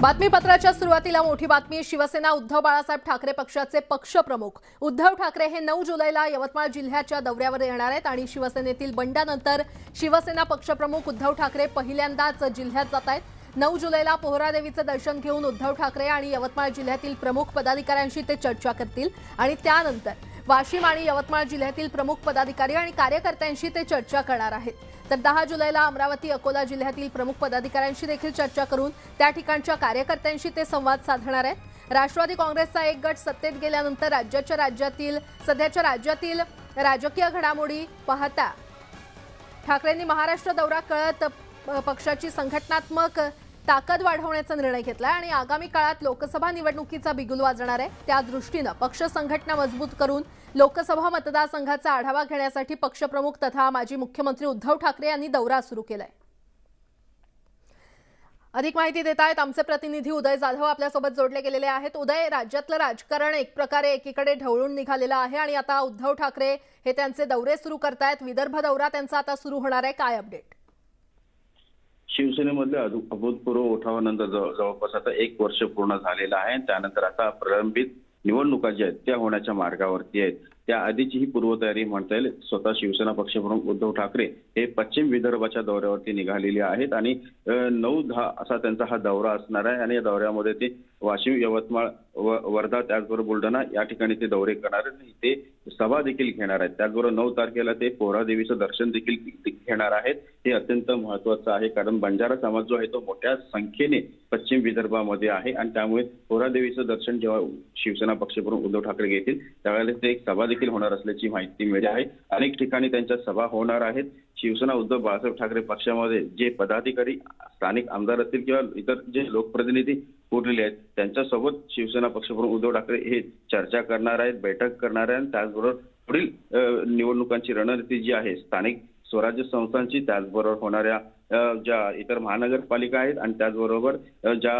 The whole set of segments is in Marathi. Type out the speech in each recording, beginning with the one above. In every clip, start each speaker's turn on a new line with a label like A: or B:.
A: बातमीपत्राच्या सुरुवातीला मोठी बातमी। शिवसेना उद्धव बाळासाहेब ठाकरे पक्षाचे पक्षप्रमुख उद्धव ठाकरे हे 9 जुलैला यवतमाळ जिल्ह्याच्या दौऱ्यावर येणार आहेत आणि शिवसेनेतील बंडानंतर शिवसेना पक्षप्रमुख उद्धव ठाकरे पहिल्यांदाच जिल्ह्यात जात आहेत। 9 जुलैला पोहरादेवीचे दर्शन घेऊन उद्धव ठाकरे आणि यवतमाळ जिल्ह्यातील प्रमुख पदाधिकाऱ्यांशी ते चर्चा करतील आणि त्यानंतर वाशिम आणि यवतमाळ जिल्ह्यातील प्रमुख पदाधिकारी आणि कार्यकर्त्यांशी ते चर्चा करणार आहेत। तर 10 जुलैला अमरावती अकोला जिल्ह्यातील प्रमुख पदाधिकाऱ्यांशी देखील चर्चा करून त्या ठिकाणच्या कार्यकर्त्यांशी ते संवाद साधणार आहेत। राष्ट्रवादी काँग्रेसचा एक गट सत्तेत गेल्यानंतर सध्याच्या राज्यातील राजकीय घडामोडी पाहता ठाकरेंनी महाराष्ट्र दौरा करत पक्षाची संघटनात्मक ताकद वाढवण्याचा निर्णय घेतला आणि आगामी काळात लोकसभा निवडणुकीचा बिगुल वाजणार आहे। त्या दृष्टीने पक्ष संघटना मजबूत करून लोकसभा मतदारसंघाचा आढावा घेण्यासाठी पक्षप्रमुख तथा माजी मुख्यमंत्री उद्धव ठाकरे यांनी दौरा सुरू केलाय। अधिक माहिती देत आहेत आमचे प्रतिनिधी उदय जाधव आपल्यासोबत जोडले गेलेले आहेत। उदय, राज्यातलं राजकारण एक प्रकारे एकीकडे ढवळून निघालेलं आहे आणि आता उद्धव ठाकरे हे त्यांचे दौरे सुरू करतायत। विदर्भ दौरा त्यांचा आता सुरू होणार आहे, काय अपडेट?
B: शिवसेनेमधल्या अभूतपूर्व उठावानंतर जवळपास आता 1 वर्ष पूर्ण झालेलं आहे। त्यानंतर आता प्रलंबित निवडणुका ज्या आहेत त्या होण्याच्या मार्गावरती आहेत। त्या आधीची ही पूर्वतयारी म्हणता येईल। स्वतः शिवसेना पक्षप्रमुख उद्धव ठाकरे हे पश्चिम विदर्भाच्या दौऱ्यावरती निघालेले आहेत आणि 9-10 असा त्यांचा हा दौरा असणार आहे आणि या दौऱ्यामध्ये ते वाशिम, यवतमाळ, वर्धा, त्याचबरोबर बुलढाणा या ठिकाणी ते दौरे करणार आहेत। ते सभा देखील घेणार आहेत। त्याचबरोबर 9 तारखेला ते पोहरादेवीचं दर्शन देखील घेणार आहेत। हे अत्यंत महत्त्वाचं आहे कारण बंजारा समाज जो आहे तो मोठ्या संख्येने पश्चिम विदर्भामध्ये आहे आणि त्यामुळे पोहरादेवीचं दर्शन जेव्हा शिवसेना पक्षप्रमुख उद्धव ठाकरे घेतील त्यावेळेला ते एक सभा देखील होणार असल्याची माहिती मिळते आहे। अनेक ठिकाणी त्यांच्या सभा होणार आहेत। शिवसेना उद्धव बाळासाहेब ठाकरे पक्षामध्ये जे पदाधिकारी, स्थानिक आमदार असतील किंवा इतर जे लोकप्रतिनिधी उरलेले आहेत त्यांच्यासोबत शिवसेना पक्षप्रमुख उद्धव ठाकरे हे चर्चा करणार आहेत, बैठक करणार आहेत। त्याचबरोबर पुढील निवडणुकांची रणनीती जी आहे स्थानिक स्वराज्य संस्थांची, त्याचबरोबर होणाऱ्या ज्या इतर महानगरपालिका आहेत आणि त्याचबरोबर ज्या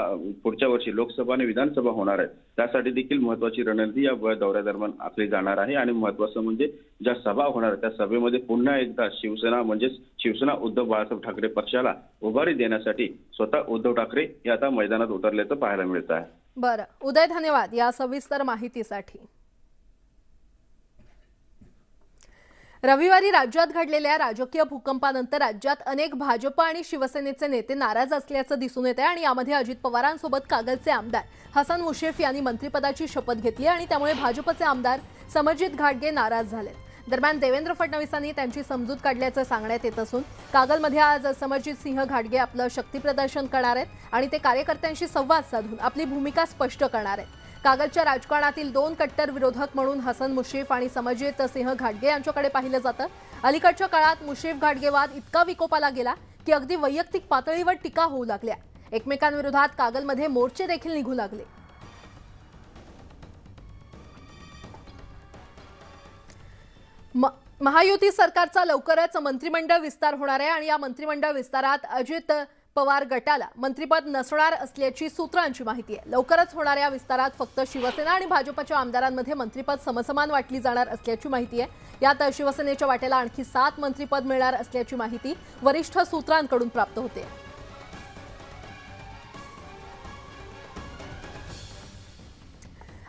B: पुढच्या वर्षी लोकसभा आणि विधानसभा होणार आहेत त्यासाठी देखील महत्त्वाची रणनीती या दौऱ्यादरम्यान आखली जाणार आहे। आणि महत्त्वाचं म्हणजे ज्या सभा होणार त्या सभेमध्ये पुन्हा एकदा शिवसेना उद्धव बाळासाहेब ठाकरे पक्षाला उभारी देण्यासाठी स्वतः उद्धव ठाकरे हे आता मैदानात उतरल्याचं पाहायला मिळत आहे।
A: बरं उदय, धन्यवाद या सविस्तर माहितीसाठी। रविवारी राज्यात घडलेल्या राजकीय भूकंपानंतर राज्यात अनेक भाजप आणि शिवसेनेचे नेते नाराज असल्याचं दिसून येत आहे आणि यामध्ये अजित पवारांसोबत कागलचे आमदार हसन मुश्रीफ यांनी मंत्रिपदाची शपथ घेतली आणि त्यामुळे भाजपचे आमदार समरजित घाटगे नाराज झाले। दरम्यान देवेंद्र फडणवीसांनी त्यांची समजूत काढल्याचं सांगण्यात येत असून कागलमध्ये आज समरजित सिंह घाटगे आपलं शक्तीप्रदर्शन करणार आहेत आणि ते कार्यकर्त्यांशी संवाद साधून आपली भूमिका स्पष्ट करणार आहेत। कागलच्या राजकारणातील 2 कट्टर विरोधक म्हणून हसन मुश्रीफ आणि समरजित सिंह घाटगे यांच्याकडे पाहिलं जातं। अलीकडच्या काळात मुश्रीफ घाटगे वाद इतका विकोपाला गेला की अगदी वैयक्तिक पातळीवर टीका होऊ लागल्या। एकमेकांविरोधात कागलमध्ये मोर्चे देखील निघू लागले। महायुती सरकारचा लवकरच मंत्रिमंडळ विस्तार होणार आहे आणि या मंत्रिमंडळ विस्तारात अजित पवार गटाला मंत्रिपद नसणार असल्याची सूत्रांची माहिती आहे। लवकरच होणाऱ्या विस्तारात फक्त शिवसेना आणि भाजपच्या आमदारांमध्ये मंत्रिपद समसमान वाटली जाणार असल्याची माहिती आहे। यात शिवसेनेच्या वाट्याला आणखी 7 मंत्रिपद मिळणार असल्याची माहिती वरिष्ठ सूत्रांकडून प्राप्त होते।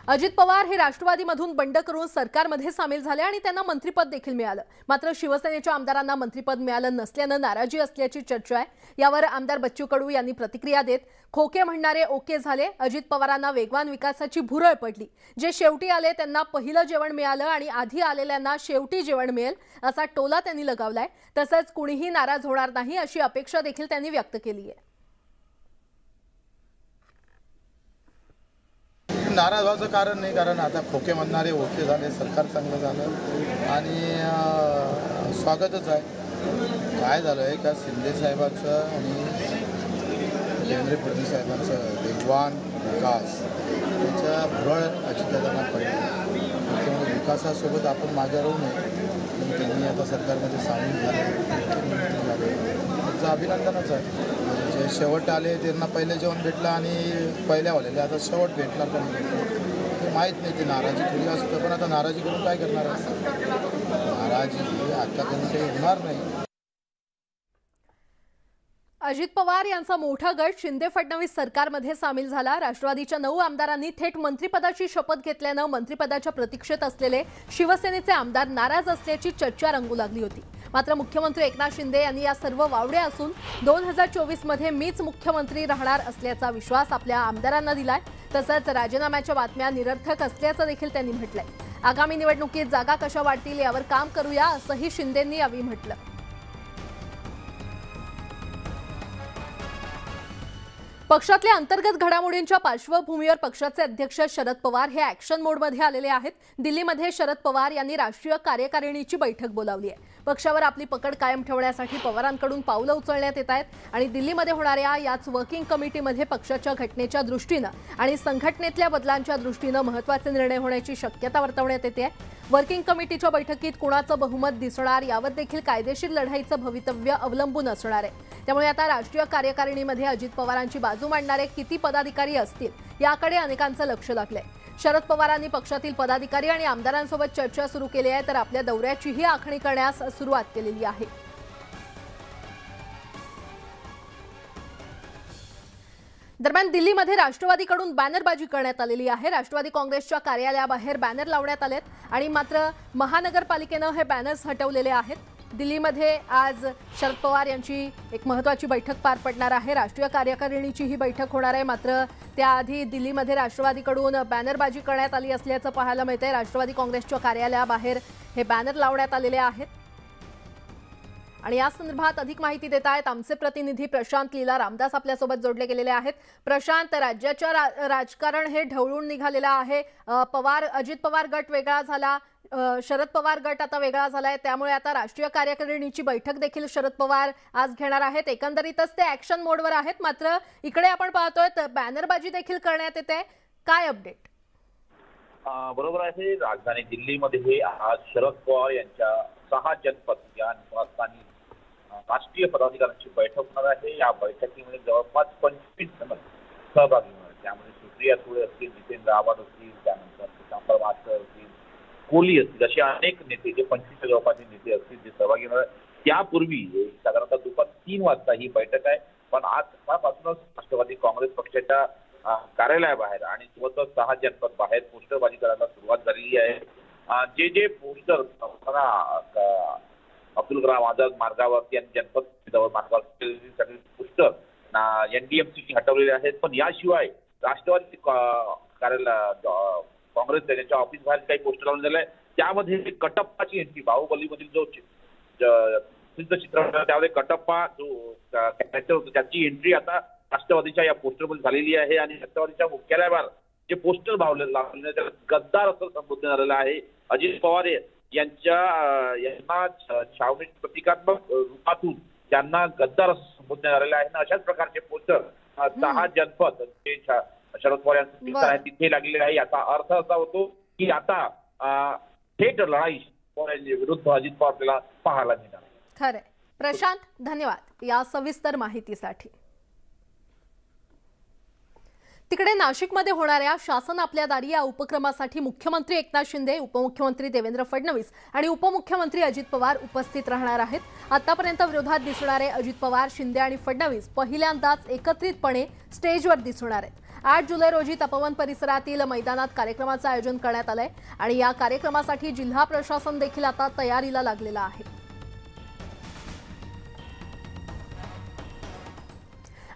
A: अजित पवार हे राष्ट्रवादीमधून बंड करून सरकारमध्ये सामील झाले आणि त्यांना मंत्रिपद देखील मिळालं। मात्र शिवसेनेच्या आमदारांना मंत्रिपद मिळालं नसल्यानं नाराजी असल्याची चर्चा आहे। यावर आमदार बच्चू कडू यांनी प्रतिक्रिया देत खोके म्हणणारे ओके झाले, अजित पवारांना वेगवान विकासाची भुरळ पडली, जे शेवटी आले त्यांना पहिलं जेवण मिळालं आणि आधी आलेल्यांना शेवटी जेवण मिळेल असा टोला त्यांनी लगावलाय। तसंच कुणीही नाराज होणार नाही अशी अपेक्षा देखील त्यांनी व्यक्त केली आहे।
C: नाराज व्हायचं कारण नाही, कारण आता खोके म्हणणारे ओके झाले, सरकार चांगलं झालं आणि स्वागतच आहे। काय झालं आहे का शिंदे साहेबांचं आणि देवेंद्र फडणवीस साहेबांचं वेगवान विकास त्याच्या भुरळ अजितदादांना पडली। त्यामुळे विकासासोबत आपण मागे राहू नये। त्यांनी आता सरकारमध्ये सामील झाले, त्यांचं अभिनंदनच आहे। जे शेवट आले त्यांना पहिले जेवण भेटलं आणि पहिल्या वालेले आता शेवट भेटला पण ते माहीत नाही। ते नाराजी थोडी असतं पण आता नाराजी करून काय करणार आहे? नाराजी आता करून काही होणार नाही।
A: अजित पवार यांचा मोठा गट शिंदे फडणवीस सरकारमध्ये सामील झाला। राष्ट्रवादीच्या 9 आमदारांनी थेट मंत्रिपदाची शपथ घेतल्यानं मंत्रिपदाच्या प्रतीक्षेत असलेले शिवसेनेचे आमदार नाराज असल्याची चर्चा रंगू लागली होती। मात्र मुख्यमंत्री एकनाथ शिंदे यांनी या सर्व वावडे असून 2024 मध्ये मीच मुख्यमंत्री राहणार असल्याचा विश्वास आपल्या आमदारांना दिलाय। तसंच राजीनाम्याच्या बातम्या निरर्थक असल्याचं देखील त्यांनी म्हटलंय। आगामी निवडणुकीत जागा कशा वाढतील यावर काम करूया असंही शिंदेंनी यावेळी म्हटलं। पक्षातल्या अंतर्गत घडामोडींच्या पार्श्वभूमीवर पक्षाचे अध्यक्ष शरद पवार हे ॲक्शन मोडमध्ये आलेले आहेत। दिल्लीमध्ये शरद पवार यांनी राष्ट्रीय कार्यकारिणीची बैठक बोलावली आहे। पक्षावर आपली पकड कायम ठेवण्यासाठी पवारांकडून पावलं उचलण्यात येत आहेत आणि दिल्लीमध्ये होणाऱ्या याच वर्किंग कमिटीमध्ये पक्षाच्या घटनेच्या दृष्टीनं आणि संघटनेतल्या बदलांच्या दृष्टीनं महत्त्वाचे निर्णय होण्याची शक्यता वर्तवण्यात येते। वर्किंग कमिटीच्या बैठकीत कुणाचं बहुमत दिसणार यावर देखील कायदेशीर लढाईचं भवितव्य अवलंबून असणार आहे। त्यामुळे आता राष्ट्रीय कार्यकारिणीमध्ये अजित पवारांची बाजू मांडणारे किती पदाधिकारी असतील याकडे अनेकांचं लक्ष लागलंय। शरद पवारांनी पक्षातील पदाधिकारी आणि आमदारांसोबत चर्चा सुरू केली आहे, तर आपल्या दौऱ्याचीही आखणी करण्यास सुरुवात केलेली आहे। दरम्यान दिल्लीमध्ये राष्ट्रवादीकडून बॅनरबाजी करण्यात आलेली आहे। राष्ट्रवादी काँग्रेसच्या कार्यालयाबाहेर बॅनर लावण्यात आलेत आणि मात्र महानगरपालिकेनं हे बॅनर्स हटवलेले आहेत। दिल्लीमध्ये आज शरद पवार यांची एक महत्त्वाची बैठक पार पडणार आहे। राष्ट्रीय कार्यकारिणीची ही बैठक होणार आहे, मात्र त्याआधी दिल्लीमध्ये राष्ट्रवादीकडून बॅनरबाजी करण्यात आली असल्याचं पाहायला मिळतंय। राष्ट्रवादी काँग्रेसच्या कार्यालयाबाहेर हे बॅनर लावण्यात आलेले आहेत आणि या संदर्भात अधिक माहिती देत आहेत आमचे प्रतिनिधी प्रशांत लीला रामदास आपल्यासोबत जोडले गेलेले आहेत। प्रशांत, राज्याच्या राजकारण हे ढवळून निघालेलं आहे। अजित पवार गट वेगळा झाला, शरद पवार गट आता वेगळा झालाय, त्यामुळे आता राष्ट्रीय कार्यकारिणीची बैठक देखील शरद पवार आज घेणार आहेत। एकंदरीतच ते ॲक्शन मोडवर आहेत, मात्र इकडे आपण पाहतोय बॅनरबाजी देखील करण्यात येते। काय अपडेट?
D: बरोबर आहे। राजधानी दिल्लीमध्ये आज शरद पवार यांच्या 6 जनपद या निवासस्थानी राष्ट्रीय पदाधिकाऱ्यांची बैठक होणार आहे। या बैठकीमध्ये जवळपास 25 जण सहभागी होणार आहेत। त्यामध्ये सुप्रिया सुळे असतील, जितेंद्र आव्हाड असतील, त्यानंतर पितांबर मास्तर असतील, कोहली असतील, असे अनेक नेते जे 25 जवळपास नेते असतील जे सहभागी होणार आहेत। त्यापूर्वी साधारणतः दुपार 3 वाजता ही बैठक आहे, पण आज सकाळपासूनच राष्ट्रवादी काँग्रेस पक्षाच्या कार्यालयाबाहेर आणि सोबतच 6 जनपद बाहेर पोस्टरबाजी करायला सुरुवात झालेली आहे। जे पोस्टर अब्दुल कलाम आझाद मार्गावरती आणि जनपद मार्गावरती सगळे पोस्टर NDMC हटवलेले आहेत, पण याशिवाय राष्ट्रवादी कार्यालय काँग्रेस त्यांच्या ऑफिस बाहेर काही पोस्टर लावून झाले। त्यामध्ये कटप्पाची एंट्री, बाहुबलीमधील जो प्रसिद्ध चित्रपट त्यामध्ये कटप्पा जो कॅरेक्टर होतं त्याची एंट्री आता राष्ट्रवादीच्या या पोस्टरमध्ये झालेली आहे आणि राष्ट्रवादीच्या मुख्यालयावर जे पोस्टर लावलेले त्याला गद्दार असं संबोधन झालेलं आहे। अजित पवार यांना छावणी प्रतिकात्मक रूपातून त्यांना गद्दार असं संबोधन झालेलं आहे। अशाच प्रकारचे पोस्टर 6 जनपद जे शरद पवार यांचं आहे तिथे लागलेले आहे। याचा अर्थ असा होतो की आता थेट लढाई विरुद्ध अजित पवार आपल्याला पाहायला मिळणार आहे।
A: खरंय प्रशांत, धन्यवाद या सविस्तर माहितीसाठी। तिकडे नाशिकमध्ये होणाऱ्या शासन आपल्या दारी या उपक्रमासाठी मुख्यमंत्री एकनाथ शिंदे, उपमुख्यमंत्री देवेंद्र फडणवीस आणि उपमुख्यमंत्री अजित पवार उपस्थित राहणार आहेत। आतापर्यंत विरोधात दिसणारे अजित पवार, शिंदे आणि फडणवीस पहिल्यांदाच एकत्रितपणे स्टेजवर दिसणार आहेत। 8 जुलै रोजी तपोवन परिसरातील मैदानात कार्यक्रमाचं आयोजन करण्यात आलंय आणि या कार्यक्रमासाठी जिल्हा प्रशासन देखील आता तयारीला लागलेलं आहे।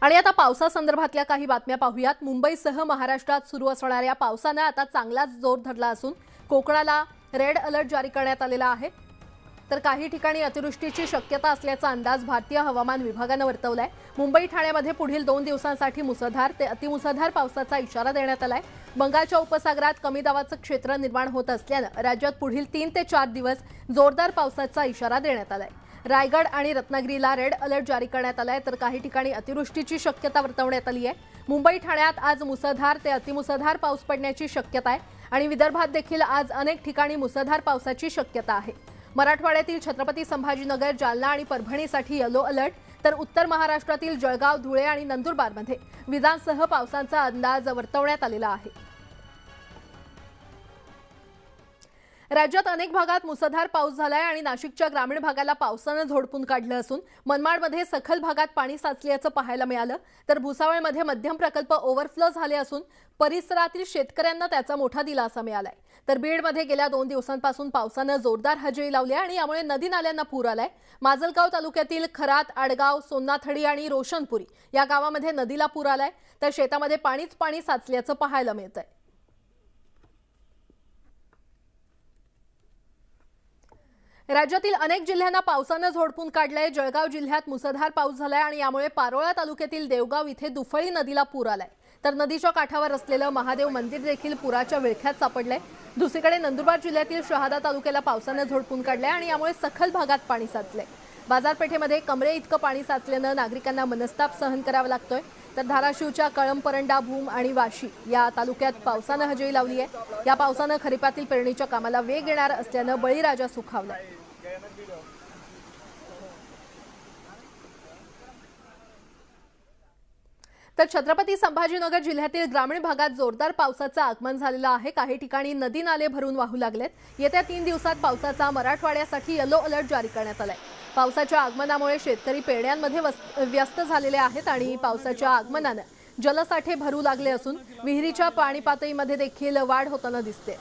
A: आणि आता पावसासंदर्भातल्या काही बातम्या पाहूयात। मुंबईसह महाराष्ट्रात सुरू असणाऱ्या पावसानं आता चांगलाच जोर धरला असून कोकणाला रेड अलर्ट जारी करण्यात आलेला आहे, तर काही ठिकाणी अतिवृष्टीची शक्यता असल्याचा अंदाज भारतीय हवामान विभागानं वर्तवलाय। मुंबई ठाण्यामध्ये पुढील 2 दिवसांसाठी मुसळधार ते अतिमुसळधार पावसाचा इशारा देण्यात आलाय। बंगालच्या उपसागरात कमी दाबाचं क्षेत्र निर्माण होत असल्यानं राज्यात पुढील 3 ते 4 दिवस जोरदार पावसाचा इशारा देण्यात आलाय। रायगड आणि रत्नागिरीला रेड अलर्ट जारी करण्यात आलाय, तर काही ठिकाणी अतिवृष्टीची शक्यता वर्तवण्यात आली आहे। मुंबई ठाण्यात आज मुसळधार ते अतिमुसळधार पाऊस पडण्याची शक्यता आहे आणि विदर्भात देखील आज अनेक ठिकाणी मुसळधार पावसाची शक्यता आहे। मराठवाड्यातील छत्रपती संभाजीनगर, जालना आणि परभणीसाठी येलो अलर्ट, तर उत्तर महाराष्ट्रातील जळगाव, धुळे आणि नंदुरबारमध्ये विजांसह पावसाचा अंदाज वर्तवण्यात आलेला आहे। राज्यात अनेक भागात मुसळधार पाऊस झालाय आणि नाशिकच्या ग्रामीण भागाला पावसानं झोडपून काढलं असून मनमाडमध्ये सखल भागात पाणी साचल्याचं पाहायला मिळालं, तर भुसावळमध्ये मध्यम प्रकल्प ओव्हरफ्लो झाले असून परिसरातील शेतकऱ्यांना त्याचा मोठा दिलासा मिळालाय। तर बीडमध्ये गेल्या 2 दिवसांपासून पावसानं जोरदार हजेरी लावली आणि यामुळे नदी नाल्यांना पूर आलाय। माजलगाव तालुक्यातील खरात, आडगाव, सोन्नाथडी आणि रोशनपुरी या गावामध्ये नदीला पूर आलाय, तर शेतामध्ये पाणी साचल्याचं पाहायला मिळतंय। राज्यातील अनेक जिल्ह्यांना पावसानं झोडपून काढलंय। जळगाव जिल्ह्यात मुसळधार पाऊस झालाय आणि यामुळे पारोळा तालुक्यातील देवगाव इथे दुफळी नदीला पूर आलाय, तर नदीच्या काठावर असलेलं महादेव मंदिर देखील पुराच्या विळख्यात सापडलंय। दुसरीकडे नंदुरबार जिल्ह्यातील शहादा तालुक्याला पावसानं झोडपून काढलंय आणि यामुळे सखल भागात पाणी साचलंय। बाजारपेठेमध्ये कमरे इतकं पाणी साचल्यानं नागरिकांना मनस्ताप सहन करावा लागतोय। तर धाराशिवच्या कळंब, परंडा, भूम आणि वाशी या तालुक्यात पावसानं हजेरी लावली आहे। या पावसानं खरीपातील पेरणीच्या कामाला वेग येणार असल्यानं बळीराजा सुखावलाय। तर छत्रपती संभाजीनगर जिल्ह्यातील ग्रामीण भागात जोरदार पावसाचं आगमन झालेलं आहे। काही ठिकाणी नदी नाले भरून वाहू लागलेत। येत्या 3 दिवसात पावसाचा मराठवाड्यासाठी येलो अलर्ट जारी करण्यात आलाय। पावसाच्या आगमनामुळे शेतकरी पेरण्यांमध्ये व्यस्त झालेले आहेत आणि पावसाच्या आगमनानं जलसाठे भरू लागले असून विहिरीच्या पाणी पातळीमध्ये देखील वाढ होताना दिसते।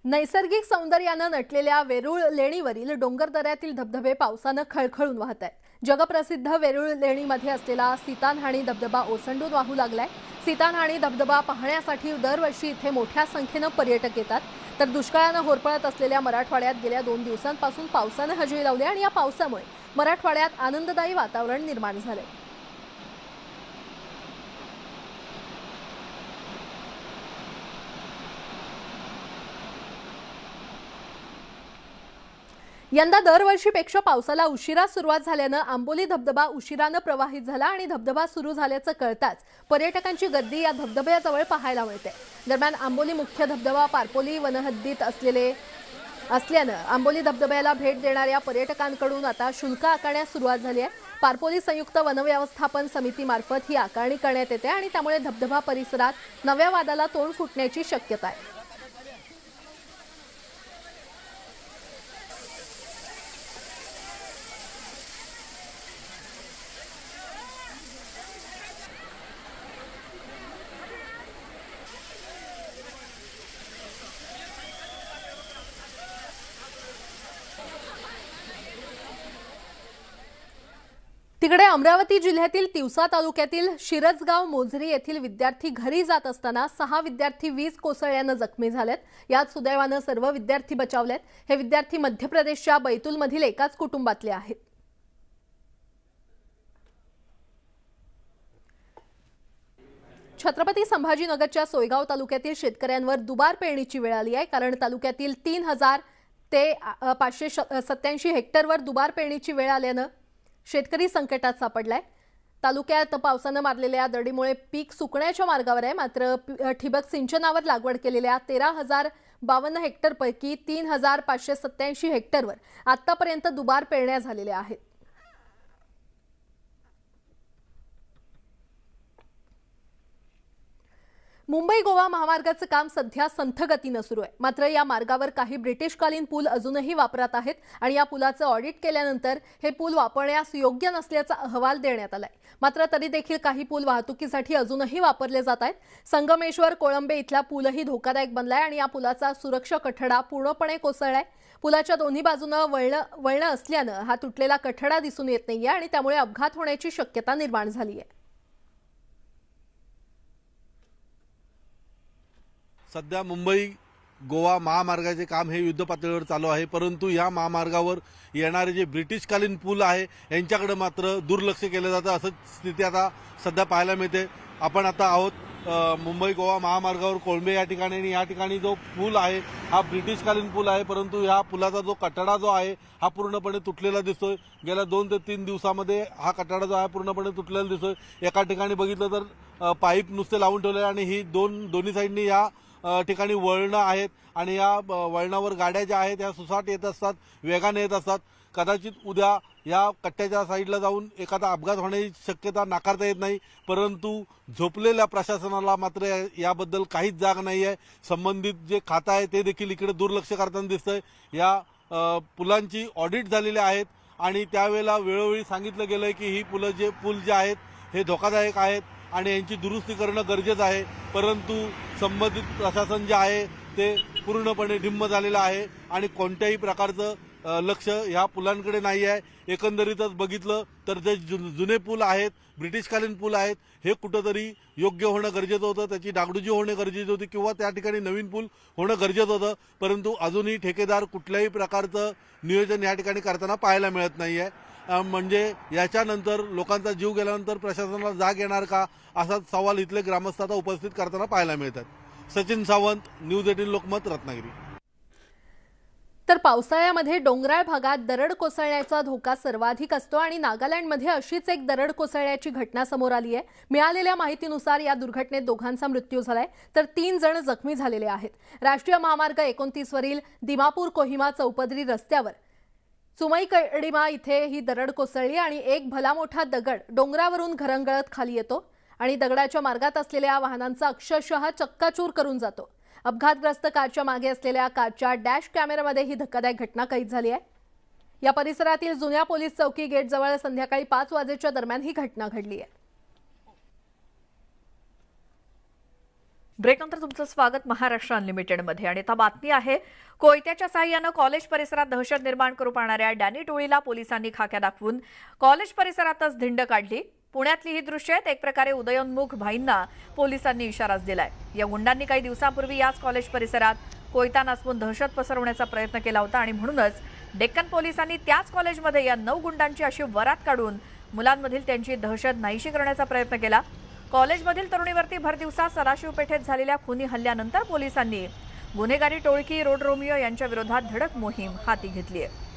A: नैसर्गिक सौंदर्यानं नटलेल्या वेरूळ लेणीवरील डोंगर दऱ्यातील धबधबे पावसानं खळखळून वाहत आहेत। जगप्रसिद्ध वेरूळ लेणीमध्ये असलेला सीतान्हाणी धबधबा ओसंडून वाहू लागलाय। सीतान्हाणी धबधबा पाहण्यासाठी दरवर्षी इथे मोठ्या संख्येनं पर्यटक येतात। तर दुष्काळानं होरपळत असलेल्या मराठवाड्यात गेल्या 2 दिवसांपासून पावसानं हजेरी लावली आणि या पावसामुळे मराठवाड्यात आनंददायी वातावरण निर्माण झालंय। यंदा दरवर्षीपेक्षा पावसाला उशिरा सुरुवात झाल्यानं आंबोली धबधबा उशिरानं प्रवाहित झाला आणि धबधबा सुरू झाल्याचं कळताच पर्यटकांची गर्दी या धबधब्याजवळ पाहायला मिळते। दरम्यान आंबोली मुख्य धबधबा पारपोली वनहद्दीत असल्यानं आंबोली धबधब्याला भेट देणाऱ्या पर्यटकांकडून आता शुल्क आकारण्यास सुरुवात झाली आहे। पारपोली संयुक्त वनव्यवस्थापन समितीमार्फत ही आकारणी करण्यात येते आणि त्यामुळे धबधबा परिसरात नव्या वादाला तोंड फुटण्याची शक्यता आहे। तिकडे अमरावती जिल्ह्यातील तिवसा तालुक्यातील शिरसगाव मोझरी येथील विद्यार्थी घरी जात असताना 6 विद्यार्थी वीज कोसळल्यानं जखमी झालेत। यात सुदैवानं सर्व विद्यार्थी बचावलेत। हे विद्यार्थी मध्य प्रदेशच्या बैतूलमधील एकाच कुटुंबातले आहेत। छत्रपती संभाजीनगरच्या सोयगाव तालुक्यातील शेतकऱ्यांवर दुबार पेरणीची वेळ आली आहे, कारण तालुक्यातील 3000 ते 587 हेक्टरवर दुबार पेरणीची वेळ आल्यानं शेतकरी संकटात सापडलाय। तालुक्यात पावसानं मारलेल्या दडीमुळे पीक सुकण्याच्या मार्गावर आहे, मात्र ठिबक सिंचनावर लागवड केलेल्या 13,052 हेक्टरपैकी 3,587 हेक्टरवर आतापर्यंत दुबार पेरण्या झालेल्या आहेत। मुंबई गोवा महामार्गाचं काम सध्या संथ गतीनं सुरू आहे, मात्र या मार्गावर काही ब्रिटिशकालीन पूल अजूनही वापरात आहेत आणि या पुलाचं ऑडिट केल्यानंतर हे पूल वापरण्यास योग्य नसल्याचा अहवाल देण्यात आलाय। मात्र तरी देखील काही पूल वाहतुकीसाठी अजूनही वापरले जात आहेत। संगमेश्वर कोळंबे इथला पूलही धोकादायक बनलाय आणि या पुलाचा सुरक्षा कठडा पूर्णपणे कोसळलाय। पुलाच्या दोन्ही बाजूनं वळणं असल्यानं हा तुटलेला कठडा दिसून येत नाहीये आणि त्यामुळे अपघात होण्याची शक्यता निर्माण झाली आहे।
E: सध्या मुंबई गोवा महामार्गाचे काम हे युद्ध पातळीवर चालू आहे, परंतु या महामार्गावर येणारे जे ब्रिटिशकालीन पूल आहे यांच्याकडे मात्र दुर्लक्ष केलं जातं, असं स्थिती आता सध्या पाहायला मिळते। आपण आता आहोत मुंबई गोवा महामार्गावर कोळंबे या ठिकाणी, आणि या ठिकाणी जो पूल आहे हा ब्रिटिशकालीन पूल आहे, परंतु या पुलाचा जो कठडा जो आहे हा पूर्णपणे तुटलेला दिसतोय। गेल्या 2 ते 3 दिवसामध्ये हा कठडा जो आहे पूर्णपणे तुटलेला दिसतोय। एका ठिकाणी बघितलं तर पाईप नुसते लावून ठेवले आणि ही दोन्ही साईडनी या ठिकाणी वळणं आहेत आणि या वळणावर गाड्या ज्या आहेत त्या सुसाट येत असतात, वेगाने येत असतात. कदाचित उद्या या कट्ट्याच्या साईडला जाऊन एखादा अपघात होण्याची शक्यता नाकारता येत नाही, परंतु झोपलेल्या प्रशासनाला मात्र याबद्दल काहीच जाग नाही आहे. संबंधित जे खातं आहे ते देखील इकडे दुर्लक्ष करताना दिसतंय. या पुलांची ऑडिट झालेली आहेत आणि त्यावेळेला वेळोवेळी सांगितलं गेलंय की ही पूल जे आहेत हे धोकादायक आहेत आणि यांची दुरुस्ती करणं गरजेचं आहे, परंतु संबंधित प्रशासन जे आहे ते पूर्णपणे ढिम्म झालेलं आहे आणि कोणत्याही प्रकारचं लक्ष ह्या पुलांकडे नाही आहे. एकंदरीतच बघितलं तर जे जुने पूल आहेत, ब्रिटिशकालीन पूल आहेत, हे कुठंतरी योग्य होणं गरजेचं होतं, त्याची डागडुजी होणे गरजेची होती किंवा त्या ठिकाणी नवीन पूल होणं गरजेचं होतं, परंतु अजूनही ठेकेदार कुठल्याही प्रकारचं नियोजन या ठिकाणी करताना पाहायला मिळत नाही आहे. म्हणजे याच्यानंतर लोकांचा जीव गेल्यानंतर प्रशासनाला जाग येणार का, असा सवाल इथले ग्रामस्थ आता उपस्थित करताना पाहायला मिळतात. सचिन सावंत, न्यूज 18 लोकमत, रत्नागिरी.
A: तर पावसाळ्यामध्ये डोंगराळ भागात दरड कोसळण्याचा धोका सर्वाधिक असतो आणि नागालँडमध्ये अशीच एक दरड कोसळण्याची घटना समोर आली आहे. मिळालेल्या माहितीनुसार या दुर्घटनेत दोघांचा मृत्यू झालाय तर 3 जण जखमी झालेले आहेत. राष्ट्रीय महामार्ग 29 वरील दिमापूर कोहिमा चौपदरी रस्त्यावर चुमईकडिमा इथे ही दरड कोसळली आणि एक भला मोठा दगड डोंगरावरून घरंगळत खाली येतो आणि दगडाच्या मार्गात असलेल्या वाहनांचा अक्षरशः चक्काचूर करून जातो. अपघातग्रस्त कारच्या मागे असलेल्या कारच्या डॅश कॅमेऱ्यामध्ये ही धक्कादायक घटना कैद झाली आहे. या परिसरातील जुन्या पोलीस चौकी गेटजवळ संध्याकाळी 5 वाजेच्या दरम्यान ही घटना घडली आहे.
F: ब्रेकनंतर तुमचं स्वागत महाराष्ट्र अनलिमिटेडमध्ये. आणि आता बातमी आहे, कोयत्याच्या साहाय्यानं कॉलेज परिसरात दहशत निर्माण करू पाहणाऱ्या डॅनी टोळीला पोलिसांनी खाक्या दाखवून कॉलेज परिसरातच धिंड काढली. पुण्यातली ही दृश्य आहेत. एक प्रकारे उदयोन्मुख भाईंना पोलिसांनी इशाराच दिलाय. या गुंडांनी काही दिवसांपूर्वी याच कॉलेज परिसरात कोयता नाचवून दहशत पसरवण्याचा प्रयत्न केला होता आणि म्हणूनच डेक्कन पोलिसांनी त्याच कॉलेजमध्ये या 9 गुंडांची अशी वरात काढून मुलांमधील त्यांची दहशत नाहीशी करण्याचा प्रयत्न केला. कॉलेजमधील तरुणीवरती भरदिवसा सदाशिव पेठेत झालेल्या खुनी हल्ल्यानंतर पोलिसांनी गुन्हेगारी टोळकी रोड रोमिओ यांच्या विरोधात धडक मोहीम हाती घेतली आहे.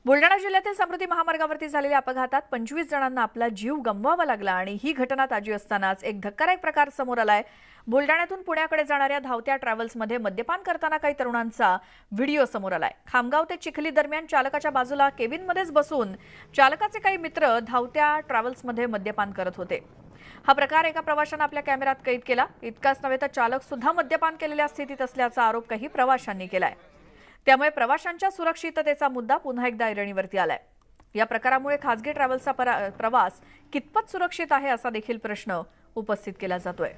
F: बुलढाणा जिल्ह्यातील समृद्धी महामार्गावरती झालेल्या अपघातात 25 जणांना आपला जीव गमवावा लागला आणि ही घटना ताजी असतानाच एक धक्कादायक प्रकार समोर आलाय. बुलढाण्यातून पुण्याकडे जाणाऱ्या धावत्या ट्रॅव्हल्समध्ये मद्यपान करताना काही तरुणांचा व्हिडिओ समोर आलाय. खामगाव ते चिखली दरम्यान चालकाच्या बाजूला केबिनमध्येच बसून चालकाचे काही मित्र धावत्या ट्रॅव्हल्समध्ये मद्यपान करत होते. हा प्रकार एका प्रवाशानं आपल्या कॅमेऱ्यात कैद केला. इतकाच नव्हे तर चालक सुद्धा मद्यपान केलेल्या स्थितीत असल्याचा आरोप काही प्रवाशांनी केलाय. त्यामुळे प्रवाशांच्या सुरक्षिततेचा मुद्दा पुन्हा एकदा ऐरणीवरती आलाय. या प्रकारामुळे खासगी ट्रॅव्हल्सचा प्रवास कितपत सुरक्षित आहे असा देखील प्रश्न उपस्थित केला जातोय.